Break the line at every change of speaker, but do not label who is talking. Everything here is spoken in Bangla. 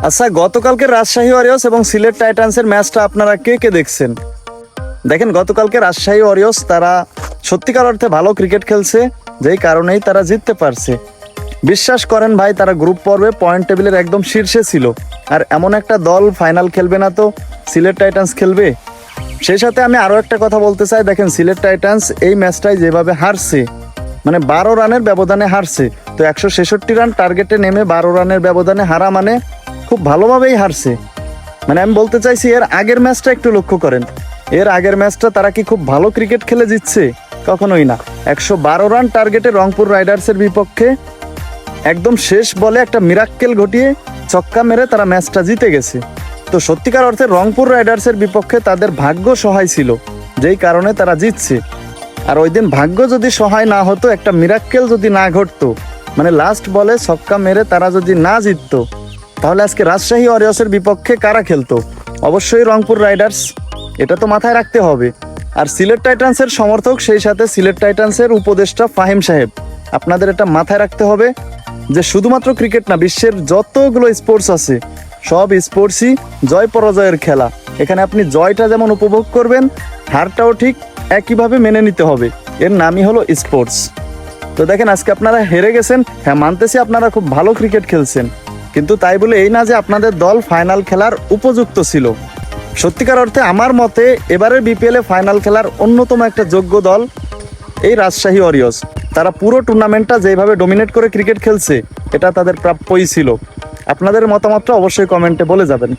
আচ্ছা, গতকালকে রাজশাহী ওয়ারিয়র্স এবং সিলেট টাইটান্সের ম্যাচটা আপনারা কে কে দেখছেন? দেখেন, গতকালকে রাজশাহী ওয়ারিয়র্স তারা সত্যিকার অর্থে ভালো ক্রিকেট খেলছে, যেই কারণেই তারা জিততে পারছে। বিশ্বাস করেন ভাই, তারা গ্রুপ পর্বে পয়েন্ট টেবিলের একদম শীর্ষে ছিল। আর এমন একটা দল ফাইনাল খেলবে না তো সিলেট টাইটান্স খেলবে? সেই সাথে আমি আরও একটা কথা বলতে চাই। দেখেন, সিলেট টাইটান্স এই ম্যাচটায় যেভাবে হারছে, মানে 12 রানের ব্যবধানে হারছে। তো 166 রান টার্গেটে নেমে 12 রানের ব্যবধানে হারা মানে খুব ভালোভাবেই হারছে। মানে আমি বলতে চাইছি, এর আগের ম্যাচটা একটু লক্ষ্য করেন। এর আগের ম্যাচটা তারা কি খুব ভালো ক্রিকেট খেলে জিতছে? কখনোই না। 112 রান টার্গেটে রংপুর রাইডার্সের বিপক্ষে একদম শেষ বলে একটা মিরাক্কেল ঘটিয়ে ছক্কা মেরে তারা ম্যাচটা জিতে গেছে। তো সত্যিকার অর্থে রংপুর রাইডার্সের বিপক্ষে তাদের ভাগ্য সহায় ছিল, যেই কারণে তারা জিতছে। আর ওই দিন ভাগ্য যদি সহায় না হতো, একটা মিরাক্কেল যদি না ঘটতো, মানে লাস্ট বলে ছক্কা মেরে তারা যদি না জিততো, তাহলে আজকে রাজশাহী ওয়ারিয়র্সের বিপক্ষে কারা খেলতো? অবশ্যই রংপুর রাইডার্স। এটা তো মাথায় রাখতে হবে। আর সিলেট টাইটান্সের সমর্থক, সেই সাথে সিলেট টাইটান্সের উপদেষ্টা ফাহিম সাহেব, আপনাদের এটা মাথায় রাখতে হবে যে শুধুমাত্র ক্রিকেট না, বিশ্বের যতগুলো স্পোর্টস আছে সব স্পোর্টসই জয় পরাজয়ের খেলা। এখানে আপনি জয়টা যেমন উপভোগ করবেন, হারটাও ঠিক একইভাবে মেনে নিতে হবে। এর নামই হলো স্পোর্টস। তো দেখেন, আজকে আপনারা হেরে গেছেন। হ্যাঁ, মানতেছি আপনারা খুব ভালো ক্রিকেট খেলছেন, কিন্তু তাই বলে এই না যে আপনাদের দল ফাইনাল খেলার উপযুক্ত ছিল। সত্যিকার অর্থে আমার মতে এবারের বিপিএলে ফাইনাল খেলার অন্যতম একটা যোগ্য দল এই রাজশাহী ওয়ারিয়র্স। তারা পুরো টুর্নামেন্টটা যেভাবে ডমিনেট করে ক্রিকেট খেলছে, এটা তাদের প্রাপ্যই ছিল। আপনাদের মতামতটা অবশ্যই কমেন্টে বলে যাবেন।